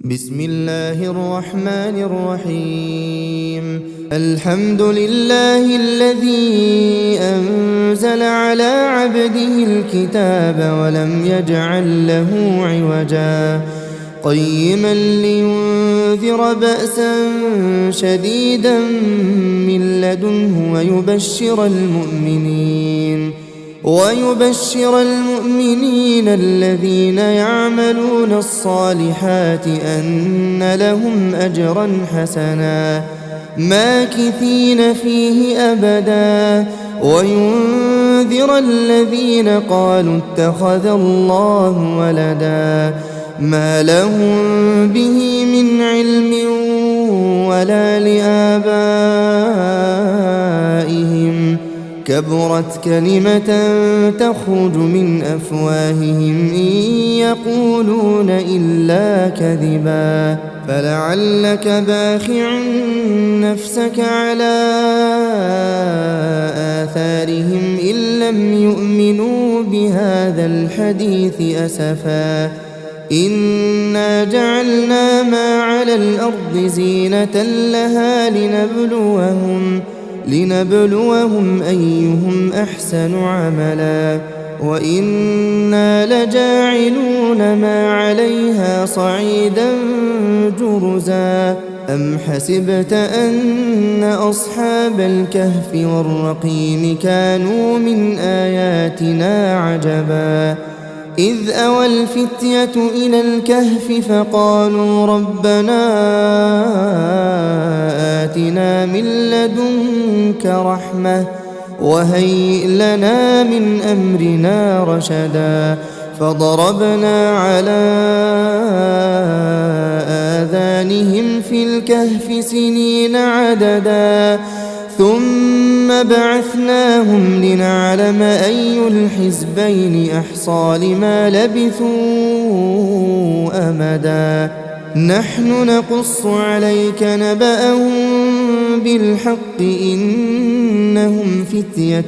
بسم الله الرحمن الرحيم. الحمد لله الذي أنزل على عبده الكتاب ولم يجعل له عوجا قيما لينذر بأسا شديدا من لدنه ويبشر المؤمنين الذين يعملون الصالحات أن لهم أجرا حسنا ماكثين فيه أبدا وينذر الذين قالوا اتخذ الله ولدا ما لهم به من علم ولا لآبائهم كبرت كلمة تخرج من أفواههم إن يقولون إلا كذبا فلعلك باخع نفسك على آثارهم إن لم يؤمنوا بهذا الحديث أسفا إنا جعلنا ما على الأرض زينة لها لنبلوهم أيهم أحسن عملا وإنا لجاعلون ما عليها صعيدا جرزا أم حسبت أن أصحاب الكهف والرقيم كانوا من آياتنا عجبا إذ أوى الفتية إلى الكهف فقالوا ربنا آتنا من لدنك رحمة وهيئ لنا من أمرنا رشدا فضربنا على آذانهم في الكهف سنين عددا ثم بعثناهم لنعلم أي الحزبين أحصى لما لبثوا أمدا نحن نقص عليك نبأهم بالحق إنهم فتية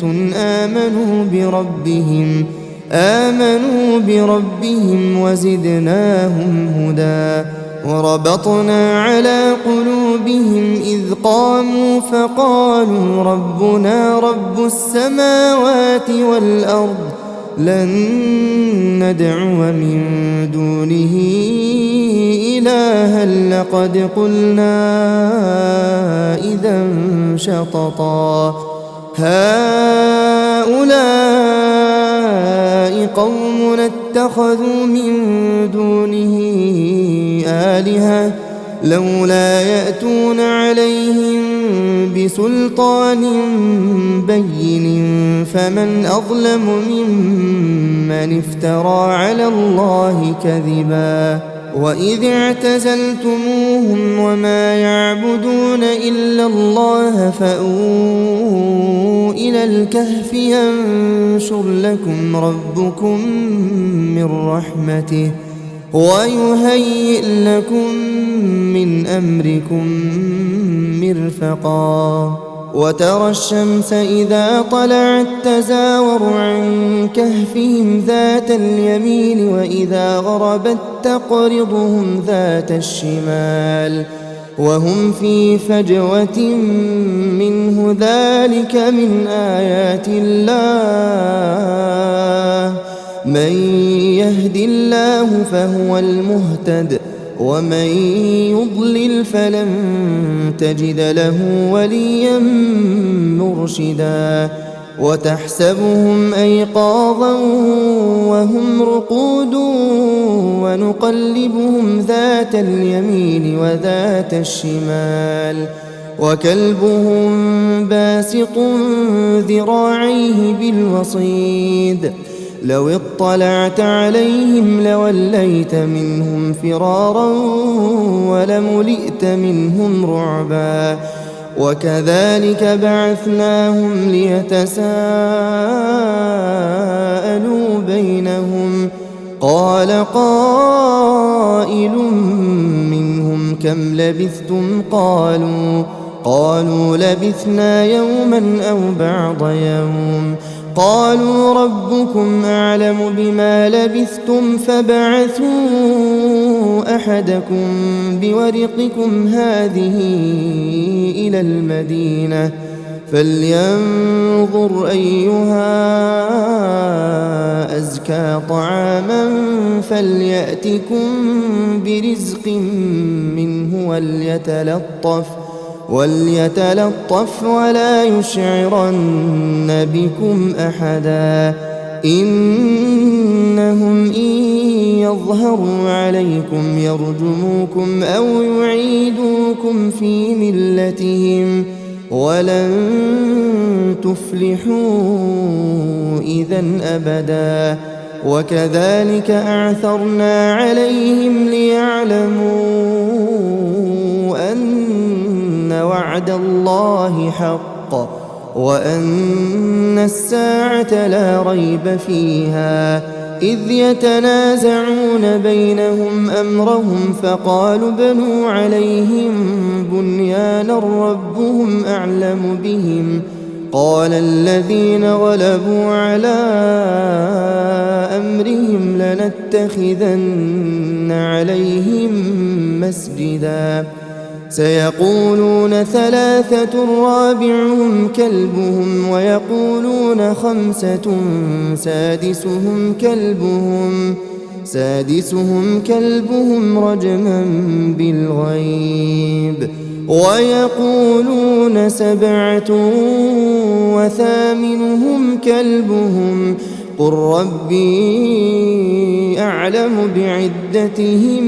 آمنوا بربهم وزدناهم هدى وربطنا على قلوبهم إذ قاموا فقالوا ربنا رب السماوات والأرض لن ندعو من دونه إلها لقد قلنا إذا شططا هؤلاء قوم اتخذوا من دونه آلهة لولا يأتون عليهم بسلطان بين فمن أظلم ممن افترى على الله كذبا وإذ اعتزلتموهم وما يعبدون إلا الله فأووا إلى الكهف ينشر لكم ربكم من رحمته ويهيئ لكم من أمركم مرفقا وترى الشمس إذا طلعت تزاور عن كهفهم ذات اليمين وإذا غربت تقرضهم ذات الشمال وهم في فجوة منه ذلك من آيات الله من يهد الله فهو المهتد ومن يضلل فلن تجد له وليا مرشدا وتحسبهم أيقاظا وهم رقود ونقلبهم ذات اليمين وذات الشمال وكلبهم باسط ذراعيه بالوصيد لو اطلعت عليهم لوليت منهم فرارا ولملئت منهم رعبا وكذلك بعثناهم ليتساءلوا بينهم قال قائل منهم كم لبثتم قالوا لبثنا يوما أو بعض يوم قالوا ربكم أعلم بما لبثتم فابعثوا أحدكم بورقكم هذه إلى المدينة فلينظر أيها أزكى طعاما فليأتكم برزق منه وليتلطف ولا يشعرن بكم أحدا إنهم إن يظهروا عليكم يرجموكم أو يعيدوكم في ملتهم ولن تفلحوا إذا أبدا وكذلك أعثرنا عليهم ليعلموا أن وعد الله حق وأن الساعة لا ريب فيها إذ يتنازعون بينهم أمرهم فقالوا بنوا عليهم بنيانا ربهم أعلم بهم قال الذين غلبوا على أمرهم لنتخذن عليهم مسجدا سيقولون ثلاثة رابعهم كلبهم ويقولون خمسة سادسهم كلبهم رجما بالغيب ويقولون سبعة وثامنهم كلبهم قل ربي أعلم بعدتهم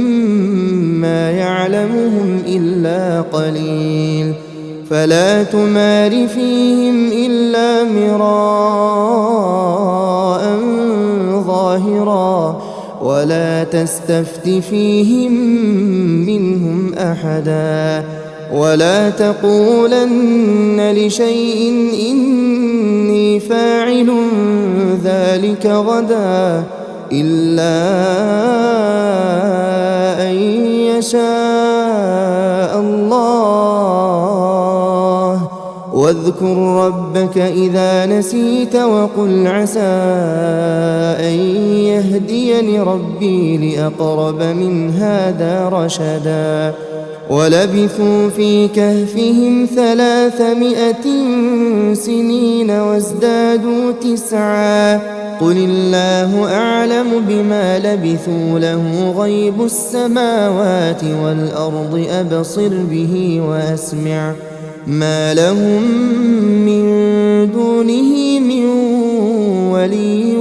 ما يعلمهم إلا قليل فلا تمار فيهم إلا مراء ظاهرا ولا تستفت فيهم منهم أحدا ولا تقولن لشيء إني فاعل ذلك غدا إلا أن يشاء الله واذكر ربك إذا نسيت وقل عسى أن يهديني ربي لأقرب من هذا رشدا ولبثوا في كهفهم 300 سنين وازدادوا 9 قل الله أعلم بما لبثوا له غيب السماوات والأرض أبصر به وأسمع ما لهم من دونه من ولي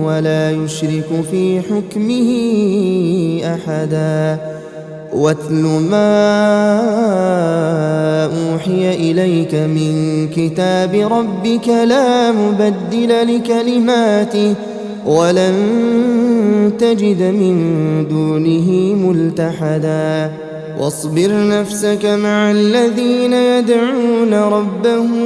ولا يشرك في حكمه أحدا واتل ما أوحي إليك من كتاب ربك لا مبدل لكلماته ولن تجد من دونه ملتحدا واصبر نفسك مع الذين يدعون ربهم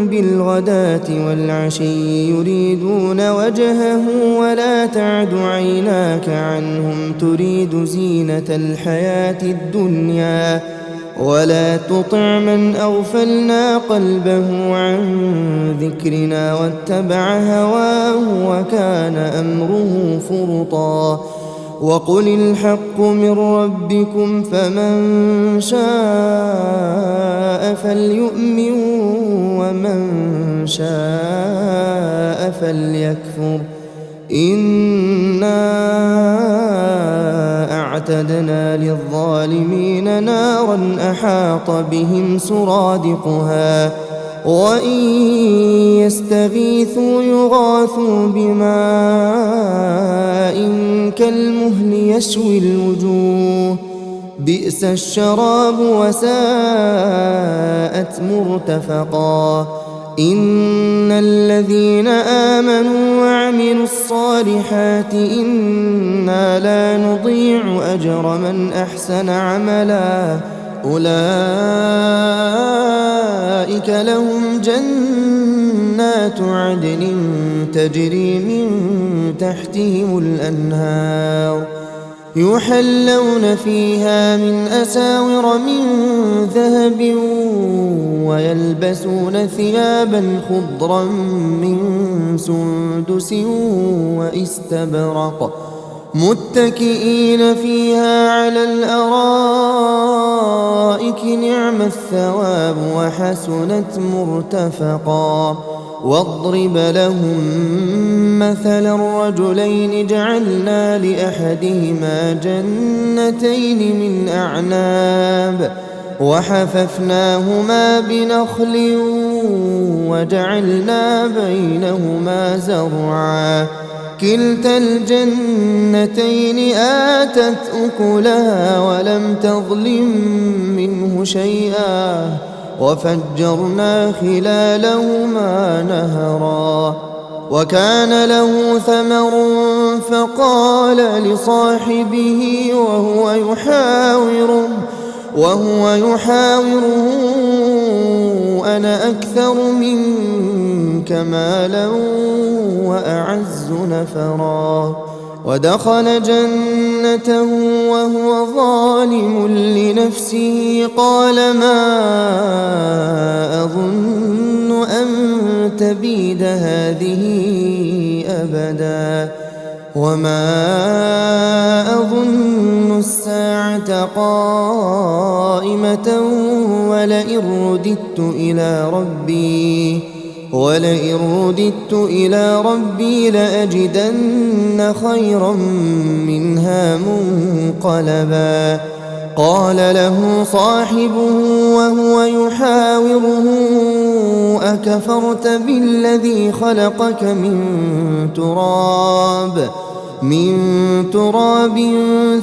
بالغداة والعشي يريدون وجهه ولا تعد عيناك عنهم تريد زينة الحياة الدنيا ولا تطع من أغفلنا قلبه عن ذكرنا واتبع هواه وكان أمره فرطا وقل الحق من ربكم فمن شاء فليؤمن ومن شاء فليكفر إنا أعتدنا للظالمين نارا أحاط بهم سرادقها وإن يستغيثوا يغاثوا بماء كالمهل يشوي الوجوه بئس الشراب وساءت مرتفقا إن الذين آمنوا وعملوا الصالحات إنا لا نضيع أجر من أحسن عملا أولئك لهم جنات عدن تجري من تحتهم الأنهار يحلون فيها من أساور من ذهب ويلبسون ثيابا خضرا من سندس واستبرق متكئين فيها على الأرائك نعم الثواب وحسنت مرتفقا واضرب لهم مثل الرجلين جعلنا لأحدهما جنتين من أعناب وحففناهما بنخل وجعلنا بينهما زرعا كلتا الجنتين آتت أكلها ولم تظلم منه شيئا وفجرنا خلالهما نهرا وكان له ثمر فقال لصاحبه وهو يحاوره أنا أكثر منك مالا وأعز نفرا ودخل جنته وهو ظالم لنفسه قال ما أظن أن تبيد هذه أبدا وما أظن الساعة قائمة ولئن رددت إلى ربي لأجدن خيرا منها منقلبا قال له صاحبه وهو يحاوره أكفرت بالذي خلقك من تراب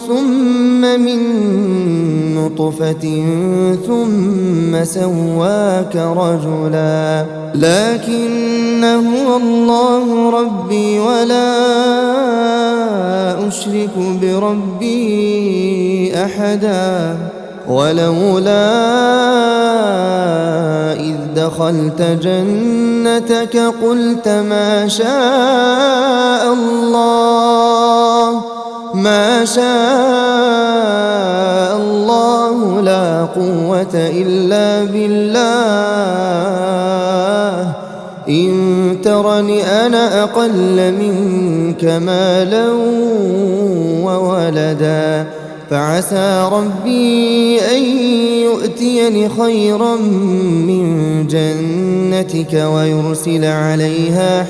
ثم من نطفة ثم سواك رجلا لكن هو الله ربي ولا أشرك بربي أحدا ولولا إذ دخلت جنتك قلت ما شاء الله لا قوة إلا بالله إن ترني أنا أقل منك مالا وولدا فعسى ربي أن يؤتيني خيرا من جنتك ويرسل عليها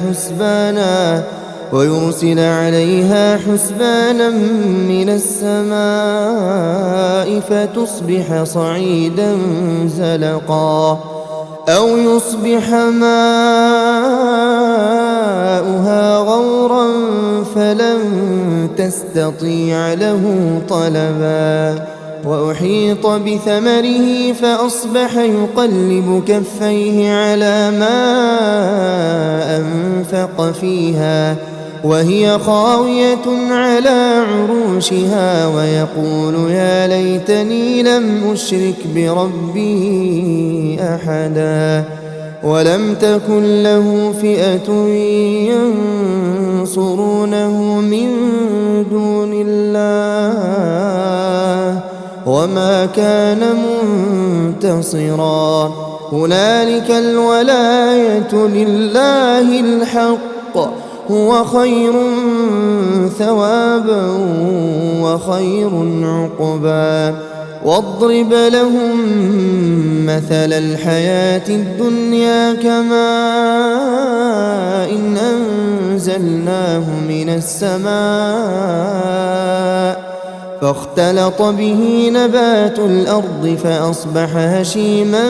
حسبانا من السماء فتصبح صعيدا زلقا أو يصبح ماؤها غورا فلن تستطيع له طلبا وأحيط بثمره فأصبح يقلب كفيه على ما أنفق فيها وهي خاوية على عروشها ويقول يا ليتني لم أشرك بربي أحدا ولم تكن له فئة ينصرونه من دون الله وما كان منتصرا هنالك الولاية لله الحق هو خير ثوابا وخير عقبا واضرب لهم مثل الحياة الدنيا كماء إن أنزلناه من السماء فاختلط به نبات الأرض فأصبح هشيما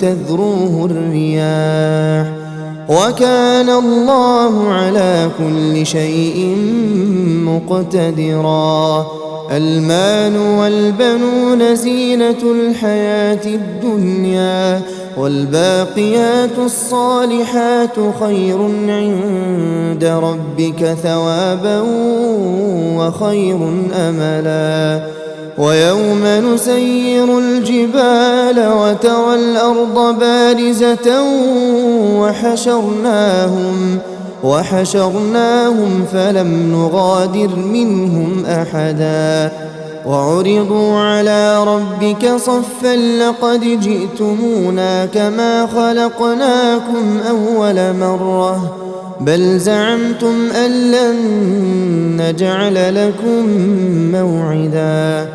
تذروه الرياح وكان الله على كل شيء مقتدرا المال والبنون زينة الحياة الدنيا والباقيات الصالحات خير عند ربك ثوابا وخير أملا ويوم نسير الجبال وترى الأرض بارزة وحشرناهم فلم نغادر منهم أحدا وعرضوا على ربك صفا لقد جئتمونا كما خلقناكم أول مرة بل زعمتم أن لن نجعل لكم موعدا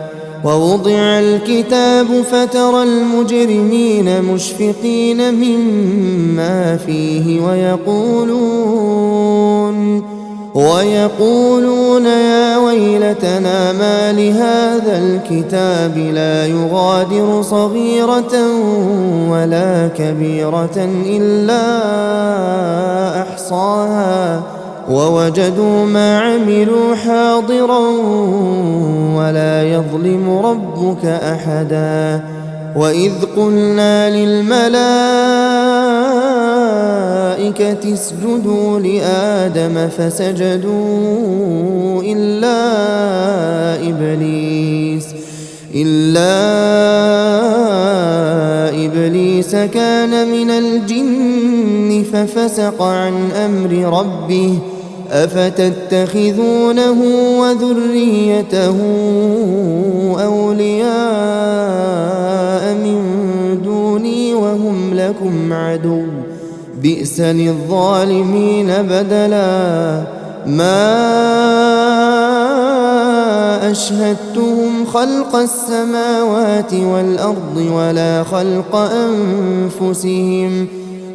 ووضع الكتاب فترى المجرمين مشفقين مما فيه ويقولون يا ويلتنا ما لهذا الكتاب لا يغادر صغيرة ولا كبيرة إلا أحصاها ووجدوا ما عملوا حاضرا ولا يظلم ربك أحدا وإذ قلنا للملائكة اسجدوا لآدم فسجدوا إلا إبليس كان من الجن ففسق عن أمر ربه أفتتخذونه وذريته أولياء من دوني وهم لكم عدو بئس للظالمين بدلا ما أشهدتهم خلق السماوات والأرض ولا خلق أنفسهم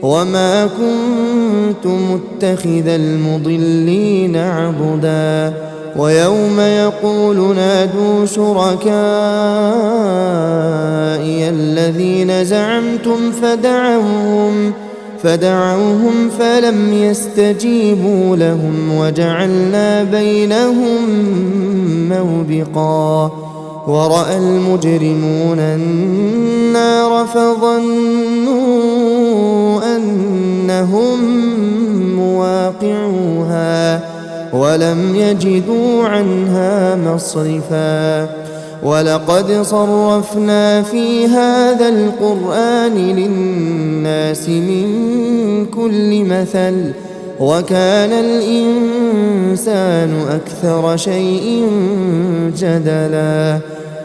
وما كنت متخذ المضلين عضدا ويوم يقول نادوا شركائي الذين زعمتم فدعوهم فلم يستجيبوا لهم وجعلنا بينهم موبقا ورأى المجرمون النار فظنوا أنهم مواقعوها ولم يجدوا عنها مصرفا ولقد صرفنا في هذا القرآن للناس من كل مثل وكان الإنسان أكثر شيء جدلا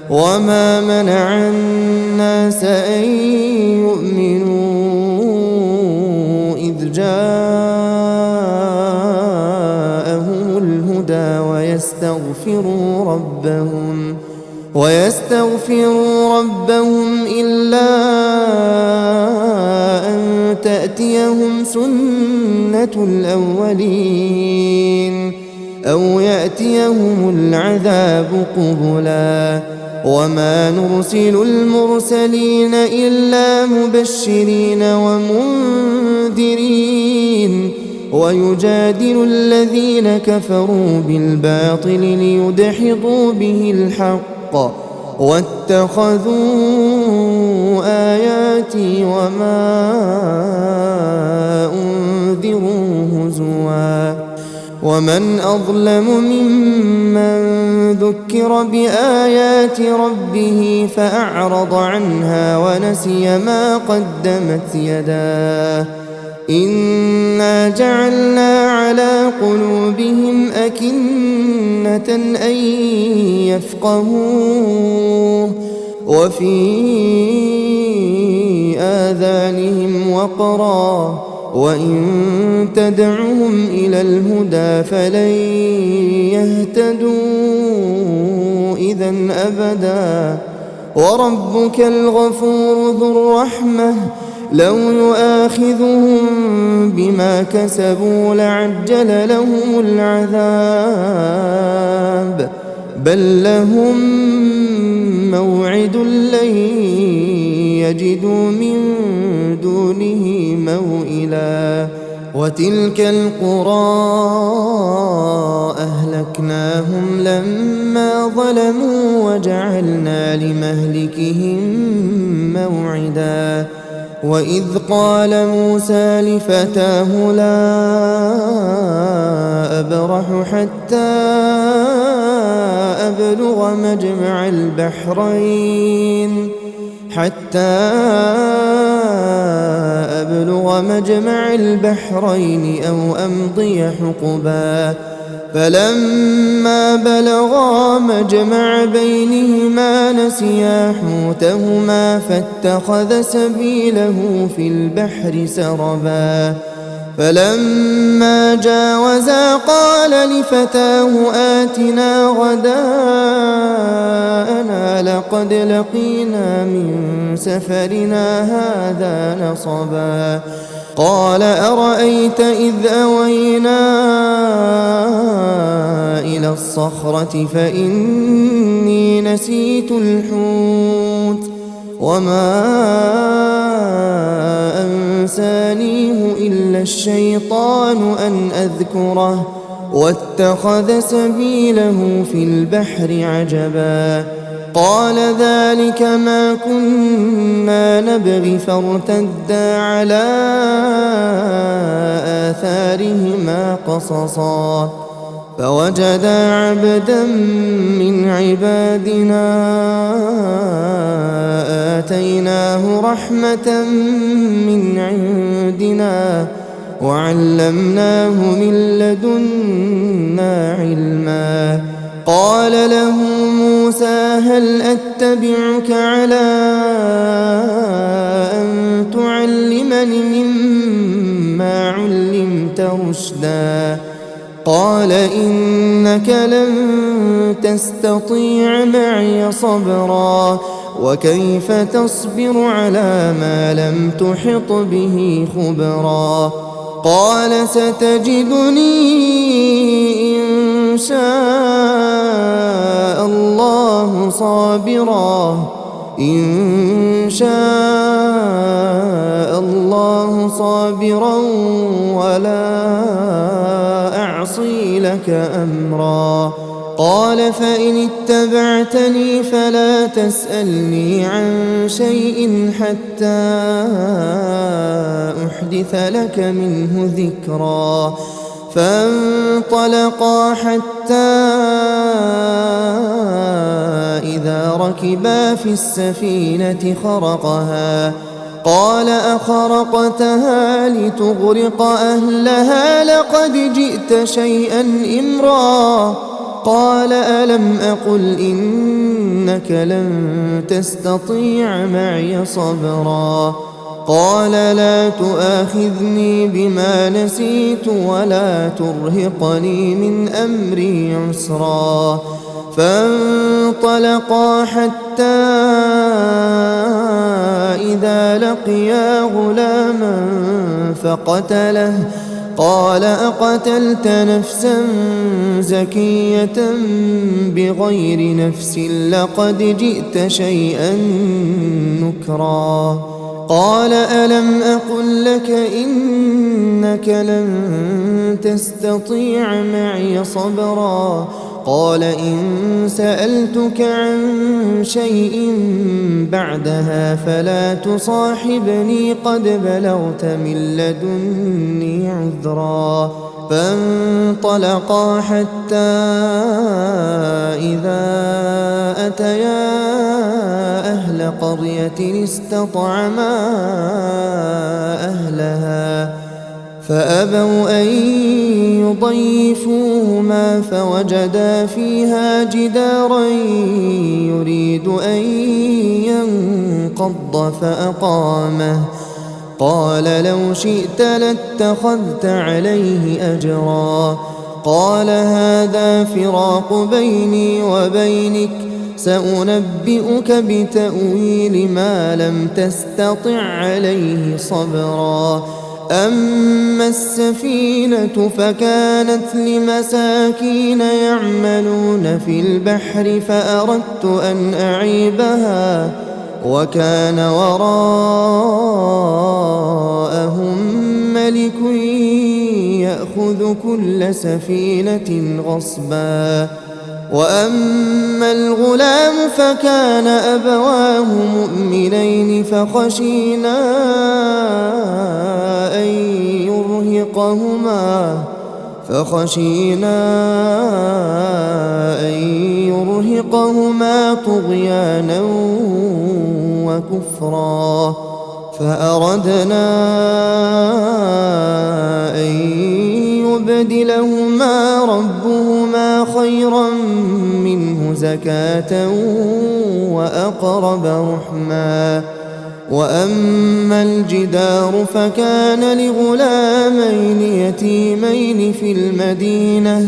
وما منع الناس أن يؤمنوا إذ جاءهم الهدى ويستغفروا ربهم إلا أن تأتيهم سنة الأولين أو يأتيهم العذاب قبلا وما نرسل المرسلين إلا مبشرين ومنذرين ويجادل الذين كفروا بالباطل ليدحضوا به الحق واتخذوا آياتي وما أنذروا هزوا ومن أظلم ممن ذكر بآيات ربه فأعرض عنها ونسي ما قدمت يداه إنا جعلنا على قلوبهم أكنة أن يفقهوه وفي آذانهم وقرا وإن تدعهم إلى الهدى فلن يهتدوا إذا أبدا وربك الغفور ذو الرحمة لو يؤاخذهم بما كسبوا لعجل لهم العذاب بل لهم موعد لن يجدوا من دونه موئلا وتلك القرى أهلكناهم لما ظلموا وجعلنا لمهلكهم موعدا وإذ قال موسى لفتاه لا أبرح حتى أبلغ مجمع البحرين أو أمضي حقبا فلما بلغا مجمع بينهما نسيا حوتهما فاتخذ سبيله في البحر سربا فلما جاوزا قال لفتاه آتنا غداءنا لقد لقينا من سفرنا هذا نصبا قال أرأيت إذ أوينا إلى الصخرة فإني نسيت الحوت وما أنسانيه إلا الشيطان أن أذكره واتخذ سبيله في البحر عجبا قال ذلك ما كنا نبغي فارتدا على آثارهما قصصا فوجدا عبدا من عبادنا آتيناه رحمة من عندنا وعلمناه من لدنا علما قال له موسى هل أتبعك على أن تعلمني مما علمت رشدا قال إنك لن تستطيع معي صبرا وكيف تصبر على ما لم تحط به خبرا قال ستجدني إن شاء الله صابرا ولا أعصي لك أمرا قال فإن اتبعتني فلا تسألني عن شيء حتى أحدث لك منه ذكرا فانطلقا حتى إذا ركبا في السفينة خرقها قال أخرقتها لتغرق أهلها لقد جئت شيئا إمرا قال ألم أقل إنك لن تستطيع معي صبرا قال لا تؤاخذني بما نسيت ولا ترهقني من أمري عسرا فانطلقا حتى إذا لقيا غلاما فقتله قال أقتلت نفسا زكية بغير نفس لقد جئت شيئا نكرا قال ألم أقل لك إنك لن تستطيع معي صبرا قال إن سألتك عن شيء بعدها فلا تصاحبني قد بلغت من لدني عذرا فانطلقا حتى إذا أتيا أهل قرية استطعما أهلها فأبوا أن يضيفوهما فوجدا فيها جدارا يريد أن ينقض فأقامه قال لو شئت لاتخذت عليه أجرا قال هذا فراق بيني وبينك سأنبئك بتأويل ما لم تستطع عليه صبرا أما السفينة فكانت لمساكين يعملون في البحر فأردت أن أعيبها وكان وراءهم ملك يأخذ كل سفينة غصبا وأما الغلام فكان أبواه مؤمنين فخشينا أن يرهقهما طغيانا وكفرا فأردنا أن يبدلهما ربهما خيرا منه زكاة وأقرب رحما وأما الجدار فكان لغلامين يتيمين في المدينة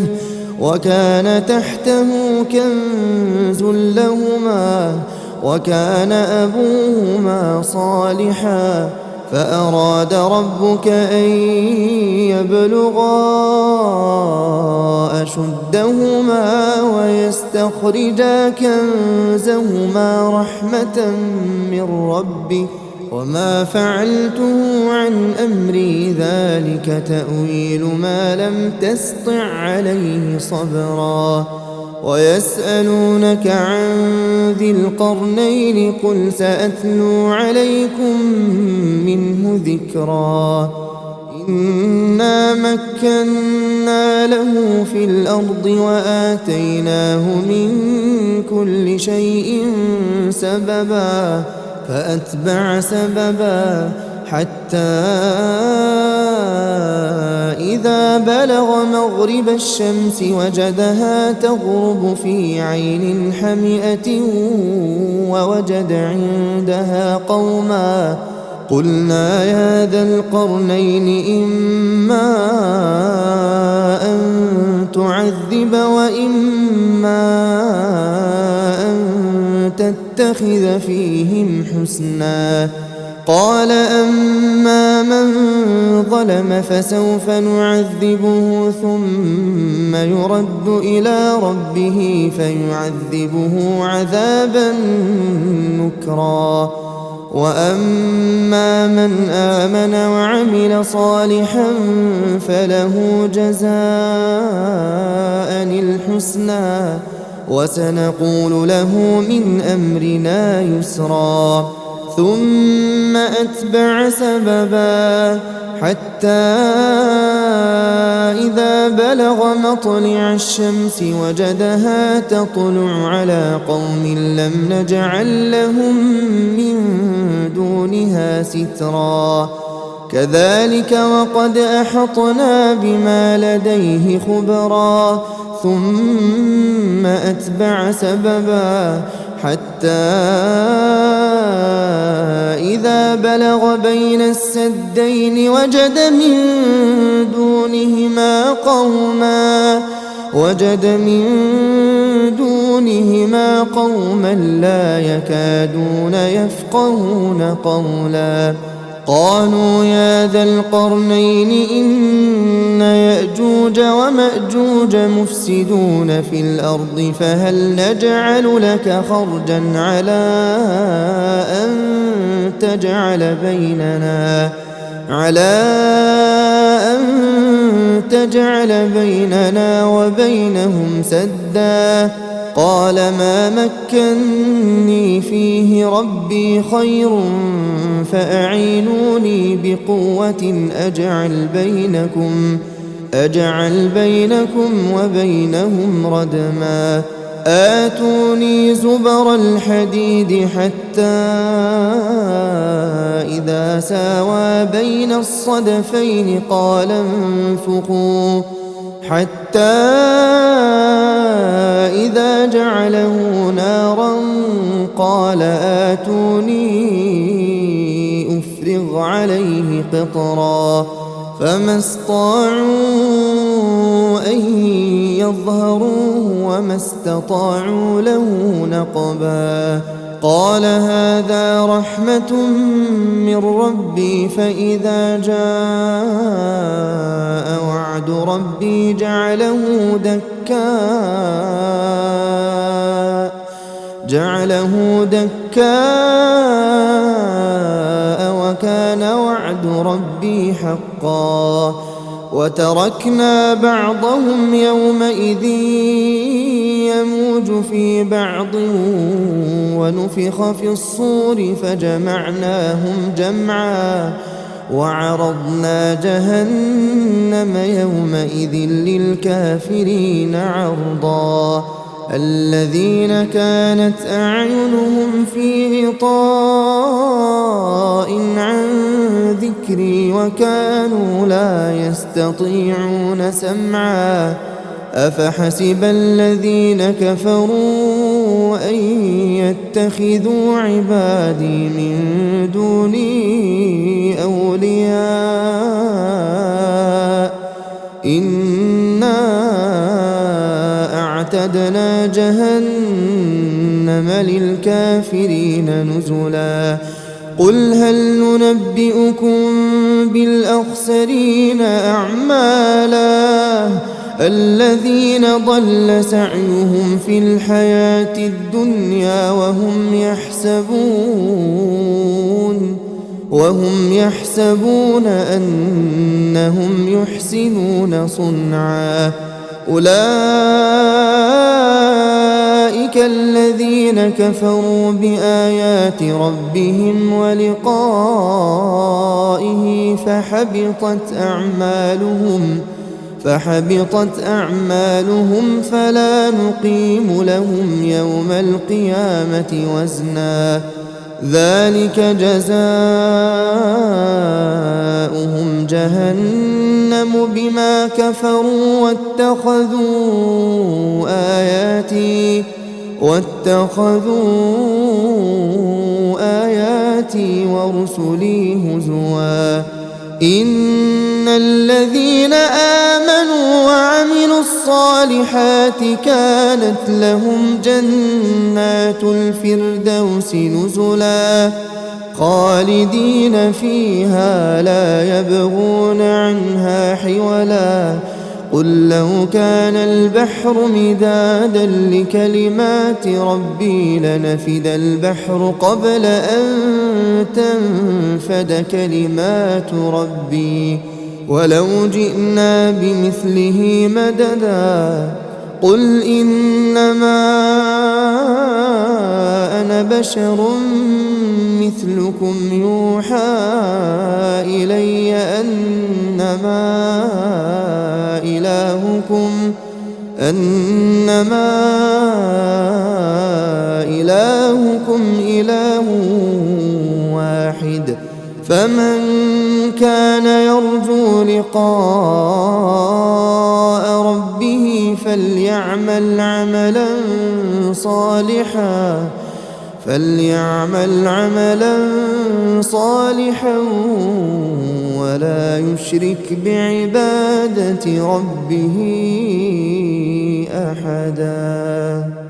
وكان تحته كنز لهما وكان أبوهما صالحا فأراد ربك أن يبلغا أشدهما ويستخرجا كنزهما رحمة من ربك وما فعلته عن أمري ذلك تأويل ما لم تسطع عليه صبرا ويسألونك عن ذي القرنين قل سأتلو عليكم منه ذكرا إنا مكنا له في الأرض وآتيناه من كل شيء سببا فأتبع سببا حتى إذا بلغ مغرب الشمس وجدها تغرب في عين حمئة ووجد عندها قوما قلنا يا ذا القرنين إما أن تعذب وإما أن تتخذ فيهم حسنا قال أما من ظلم فسوف نعذبه ثم يرد إلى ربه فيعذبه عذابا نكرا وأما من آمن وعمل صالحا فله جزاء الحسنى وسنقول له من أمرنا يسرا ثم أتبع سببا حتى إذا بلغ مطلع الشمس وجدها تطلع على قوم لم نجعل لهم من دونها سترا كذلك وقد أحطنا بما لديه خبرا ثم أتبع سببا حتى إذا بلغ بين السدين وجد من دونهما قوما لا يكادون يفقهون قولا قالوا يا ذا القرنين إن يأجوج ومأجوج مفسدون في الأرض فهل نجعل لك خرجا على أن تجعل بيننا وبينهم سدا قال ما مكني فيه ربي خير فأعينوني بقوة أجعل بينكم وبينهم ردما آتوني زبر الحديد حتى إذا ساوى بين الصدفين قال انفخوا حتى إذا جعله نارا قال آتوني أفرغ عليه قطرا فما استطاعوا أن يظهروه وما استطاعوا له نقبا قال هذا رحمة من ربي فإذا جاء وعد ربي جعله دكاء وكان وعد ربي حقا وتركنا بعضهم يومئذ يموج في بعض ونفخ في الصور فجمعناهم جمعا وعرضنا جهنم يومئذ للكافرين عرضا الذين كانت أعينهم في غطاء عن ذكري وكانوا لا يستطيعون سمعا أفحسب الذين كفروا أن يتخذوا عبادي من دوني أولياء إنا أعتدنا جهنم للكافرين نزلا قل هل ننبئكم بالأخسرين أعمالا الذين ضل سعيهم في الحياة الدنيا وهم يحسبون أنهم يحسنون صنعا أولئك الذين كفروا بآيات ربهم ولقائه فحبطت أعمالهم فلا نقيم لهم يوم القيامة وزنا ذلك جزاؤهم جهنم بما كفروا واتخذوا آياتي ورسلي هزوا إن الذين آمنوا وعملوا الصالحات كانت لهم جنات الفردوس نزلا خالدين فيها لا يبغون عنها حولا قل لو كان البحر مدادا لكلمات ربي لنفد البحر قبل أن تنفد كلمات ربي ولو جئنا بمثله مددا قل إنما أنا بشر مثلكم يوحى إلي أنما إلهكم إله واحد فمن كان يرجو لقاء ربه فليعمل عملا صالحا ولا يشرك بعبادة ربه أحدا.